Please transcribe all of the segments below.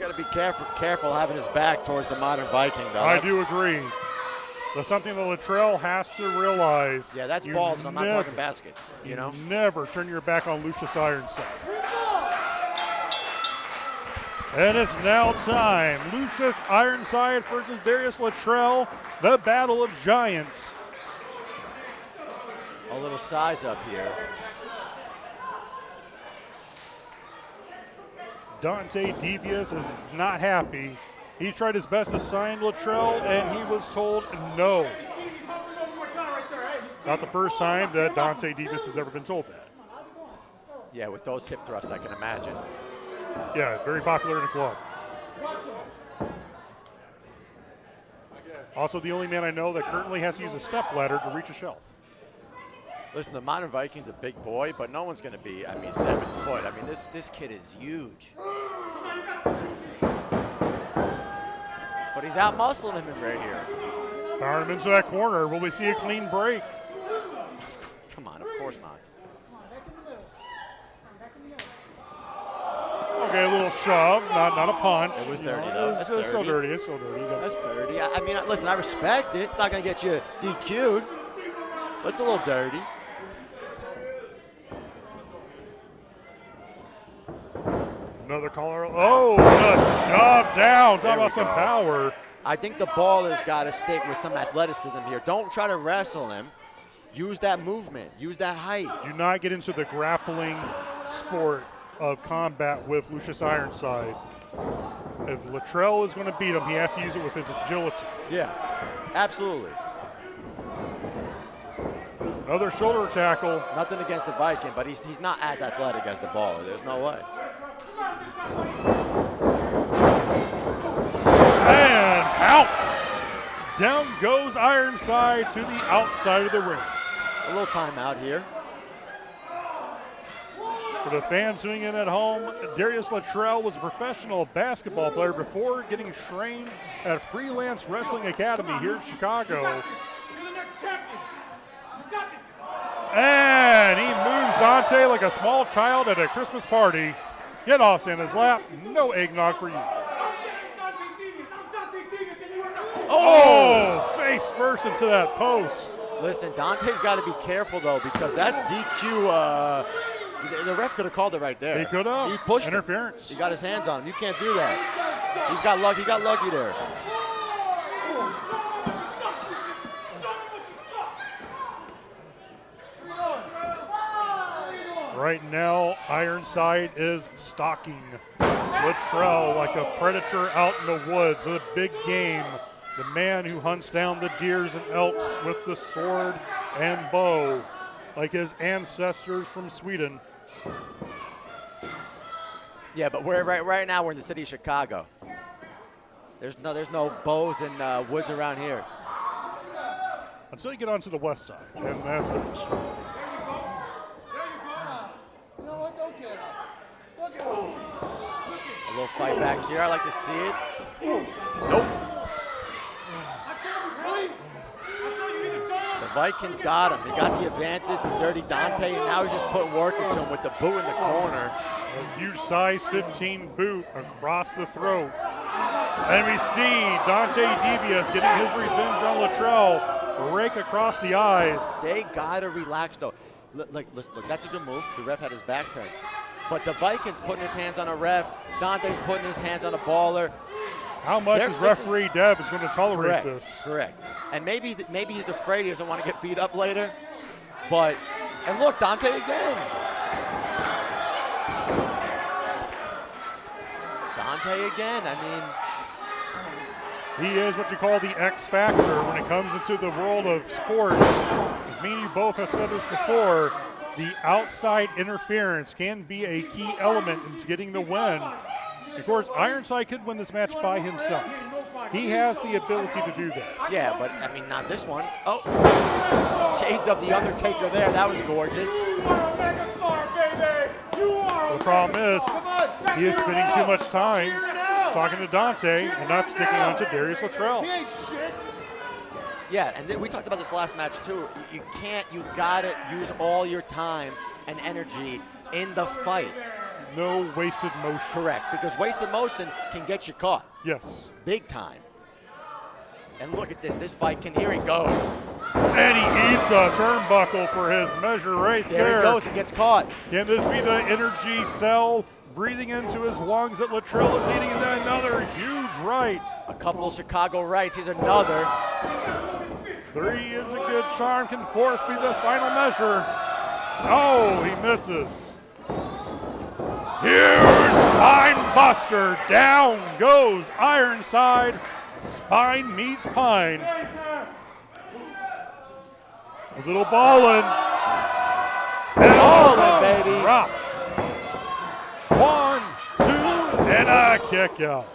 got to be careful having his back towards the modern Viking, though. I do agree. That's something that LATRELL has to realize. Yeah, that's balls, and I'm not talking basket, you know? Never turn your back on LUCIUS Ironside. And it's now time. LUCIUS Ironside versus DARIUS LATRELL, the battle of giants. A little size up here. Dante Devious is not happy. He tried his best to sign LATRELL, and he was told no. Not the first time that Dante Devious has ever been told that. Yeah, with those hip thrusts, I can imagine. Yeah, very popular in the club. Also the only man I know that currently has to use a step ladder to reach a shelf. Listen, the modern Viking's a big boy, but no one's going to be, 7 foot. This kid is huge. But he's out-muscling him right here. Power him into that corner. Will we see a clean break? Come on, of course not. Okay, a little shove, not a punch. It was dirty, though. It's still dirty. It's still dirty. That's dirty. Listen, I respect it. It's not going to get you DQ'd. But it's a little dirty. Another caller. Oh, a shove down. Talk about some power. I think the baller's got to stick with some athleticism here. Don't try to wrestle him. Use that movement. Use that height. Do not get into the grappling sport of combat with LUCIUS Ironside. If LATRELL is going to beat him, he has to use it with his agility. Yeah, absolutely. Another shoulder tackle. Nothing against the Viking, but he's not as athletic as the baller. There's no way. And pounce! Down goes Ironside to the outside of the ring. A little timeout here. For the fans tuning in at home, DARIUS LATRELL was a professional basketball player before getting trained at Freelance Wrestling Academy here in Chicago. And he moves Dante like a small child at a Christmas party. Get off Santa's lap. No eggnog for you. Oh, face first into that post. Listen, Dante's got to be careful, though, because that's DQ. The ref could have called it right there. He could have. He pushed interference. He got his hands on him. You can't do that. He got lucky there. Right now, Ironside is stalking LATRELL like a predator out in the woods. A big game. The man who hunts down the deers and elks with the sword and bow, like his ancestors from Sweden. Yeah, but we're right now we're in the city of Chicago. There's no bows and woods around here. Until you get onto the west side, and that's a different story. A little fight back here. I like to see it. Nope. The Vikings got him. He got the advantage with Dirty Dante, and now he's just putting work into him with the boot in the corner. A huge size 15 boot across the throat. And we see Dante Devious getting his revenge on LATRELL. Rake across the eyes. They gotta relax, though. Look, that's a good move. The ref had his back turned. But the Vikings putting his hands on a ref. Dante's putting his hands on a baller. How much is referee Dev is going to tolerate this? Correct. And maybe he's afraid he doesn't want to get beat up later. But, and look, Dante again. Dante again. He is what you call the X factor when it comes into the world of sports. As me and you both have said this before, the outside interference can be a key element in getting the win. Of course, Ironside could win this match by himself. He has the ability to do that. Yeah, but not this one. Oh, shades of the Undertaker there. That was gorgeous. The problem is, he is spending too much time talking to Dante and not sticking on to DARIUS LATRELL. Yeah, and we talked about this last match too. You gotta use all your time and energy in the fight. no wasted motion. Correct, because wasted motion can get you caught. Yes. Big time. And look at this. This Viking, here he goes. And he eats a turnbuckle for his measure right there. There he goes, he gets caught. Can this be the energy cell breathing into his lungs that LATRELL is eating? And then another huge right. A couple Chicago rights, here's another. 3 is a good charm. Can 4th be the final measure? Oh, he misses. Huge spine buster. Down goes Ironside. Spine meets pine. A little ballin'. Ballin', baby. Drop. 1, 2, and a kick out.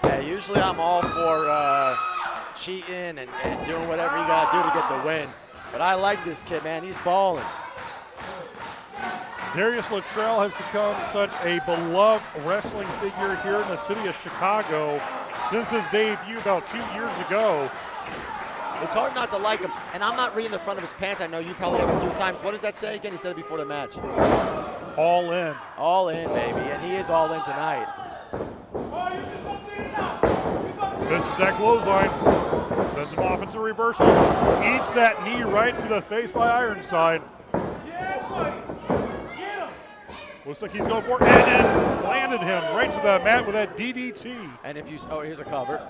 Yeah, usually I'm all for cheating and doing whatever you gotta do to get the win. But I like this kid, man. He's balling. DARIUS LATRELL has become such a beloved wrestling figure here in the city of Chicago since his debut about 2 years ago. It's hard not to like him. And I'm not reading the front of his pants. I know you probably have a few times. What does that say again? He said it before the match. All in. All in, baby. And he is all in tonight. Misses that clothesline. Sends him off into reversal. Eats that knee right to the face by Ironside. Looks like he's going for it, and then landed him right to the mat with that DDT. And if you, oh, here's a cover.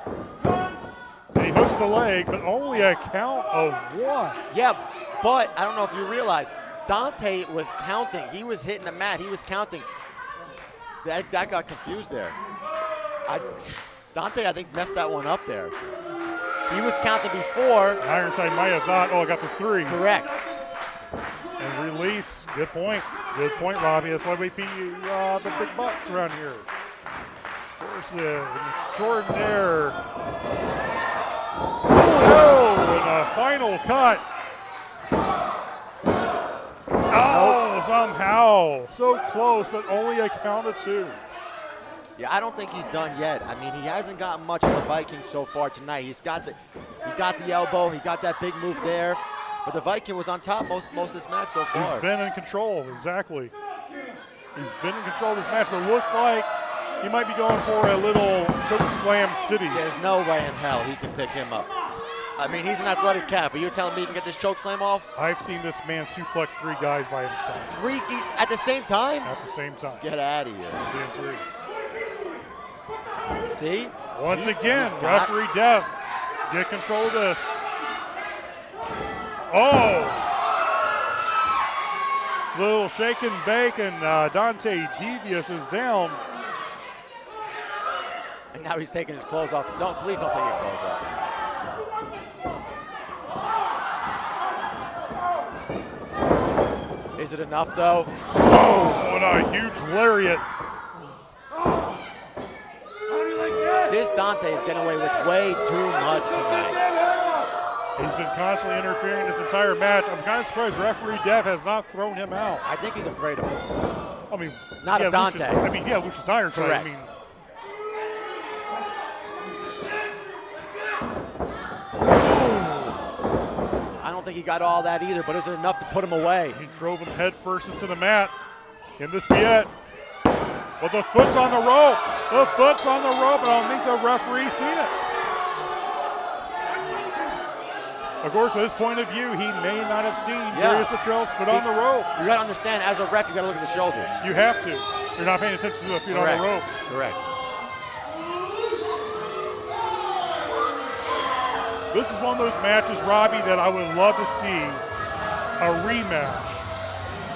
And he hooks the leg, but only a count of 1. Yeah, but I don't know if you realize, Dante was counting. He was hitting the mat. He was counting. That got confused there. Dante, I think, messed that one up there. He was counting before. Ironside might have thought, oh, I got the 3. Correct. And release. Good point. Good point, Robbie. That's why we pay the big bucks around here. Of course, the short there. Oh, and a final cut. Oh, somehow. So close, but only a count of 2. Yeah, I don't think he's done yet. I mean, he hasn't gotten much of the Vikings so far tonight. He got the elbow. He got that big move there. But the Viking was on top most of this match so far. He's been in control, exactly. He's been in control of this match, but it looks like he might be going for a little choke slam city. There's no way in hell he can pick him up. I mean, he's an athletic cat, but you're telling me he can get this choke slam off? I've seen this man suplex 3 guys by himself. 3 geese at the same time? At the same time. Get out of here. The answer is. See? Once again, referee Dev. Get control of this. Oh! Little shake and bake, and Dante Devious is down. And now he's taking his clothes off. Please don't take your clothes off. Is it enough though? Oh, what a huge lariat. This Dante is getting away with way too much tonight. He's been constantly interfering this entire match. I'm kind of surprised referee Dev has not thrown him out. I think he's afraid of him. I mean, not of Dante. Lucius Ironside. Correct. I mean, I don't think he got all that either, but is it enough to put him away? he drove him head first into the mat. Can this be it? But the foot's on the rope. The foot's on the rope, and I don't think the referee's seen it. Of course, from his point of view, he may not have seen DARIUS LATRELL's foot on the rope. You got to understand, as a ref, you got to look at the shoulders. You have to. You're not paying attention to the feet on the ropes. Correct. This is one of those matches, Robbie, that I would love to see a rematch.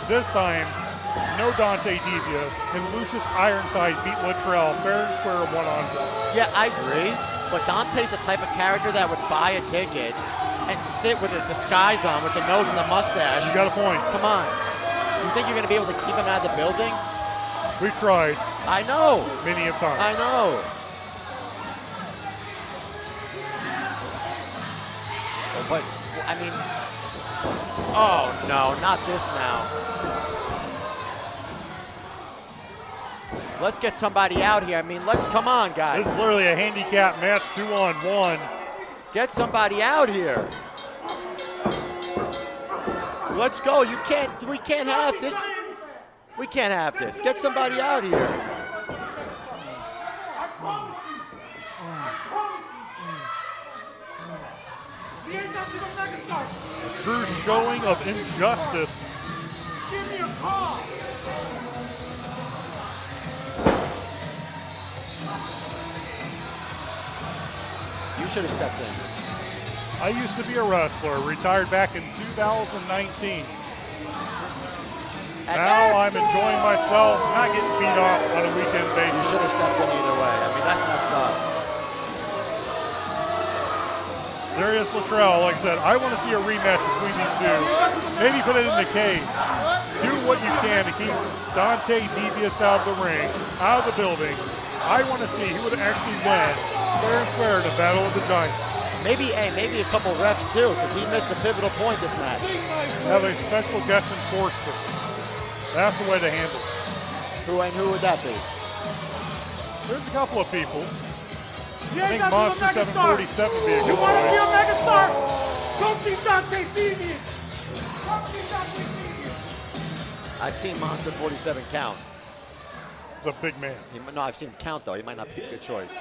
This time, no Dante Devious. Can Lucius Ironside beat LATRELL fair and square one-on-one? Yeah, I agree. But Dante's the type of character that would buy a ticket and sit with his disguise on with the nose and the mustache. You got a point. Come on. You think you're going to be able to keep him out of the building? We've tried. I know. Many a times. I know. But, I mean, oh no, not this now. Let's get somebody out here. I mean, come on, guys. This is literally a handicap match, 2-on-1. Get somebody out here. Let's go. We can't have this. We can't have this. Get somebody out here. True showing of injustice. Give me a call. You should have stepped in. I used to be a wrestler, retired back in 2019. Now I'm enjoying myself, not getting beat up on a weekend You basis. should have stepped in either way. I mean, that's messed up. DARIUS LATRELL, like I said, I want to see a rematch between these two. Maybe put it in the cage. Do what you can to keep Dante Devious out of the ring, out of the building. I want to see who would actually win fair and square in the Battle of the Giants. Maybe a couple refs too, because he missed a pivotal point this match. Have a special guest enforcer. That's the way to handle it. Who would that be? There's a couple of people. You I think ain't got to Monster be a megastar. 747 would be a You good want to be a choice. megastar? Don't see Dante Devious. Don't see Dante Devious. I've seen Monster 47 count. He's a big man. No, I've seen him count though. He might not be a good choice.